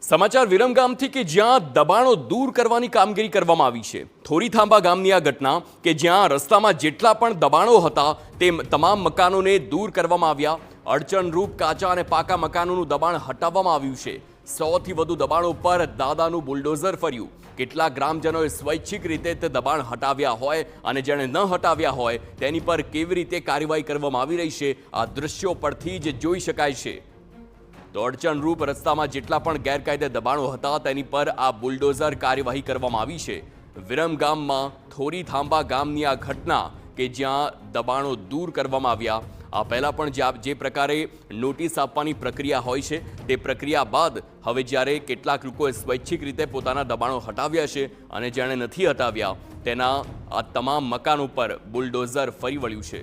સમાચાર વિરમગામથી કે જ્યાં દબાણો દૂર કરવાની કામગીરી કરવામાં આવી છે। થોરીથાંબા ગામની આ ઘટના કે જ્યાં રસ્તામાં જેટલા પણ દબાણો હતા તે તમામ મકાનોને દૂર કરવામાં આવ્યા। અડચણરૂપ કાચા અને પાકા મકાનોનું દબાણ હટાવવામાં આવ્યું છે। 100થી વધુ દબાણો પર દાદાનું બુલડોઝર ફર્યું। કેટલાક ગ્રામજનોએ સ્વૈચ્છિક રીતે તે દબાણ હટાવ્યા હોય અને જેણે ન હટાવ્યા હોય તેની પર કેવી રીતે કાર્યવાહી કરવામાં આવી રહી છે આ દૃશ્યો પરથી જ જોઈ શકાય છે। તો અડચણરૂપ રસ્તામાં જેટલા પણ ગેરકાયદે દબાણો હતા તેની પર આ બુલડોઝર કાર્યવાહી કરવામાં આવી છે। વિરમગામમાં થોરીથાંબા ગામની આ ઘટના કે જ્યાં દબાણો દૂર કરવામાં આવ્યા। આ પહેલાં પણ જે પ્રકારે નોટિસ આપવાની પ્રક્રિયા હોય છે તે પ્રક્રિયા બાદ હવે જ્યારે કેટલાક લોકોએ સ્વૈચ્છિક રીતે પોતાના દબાણો હટાવ્યા છે અને જેણે નથી હટાવ્યા તેના આ તમામ મકાનો પર બુલડોઝર ફરી વળ્યું છે।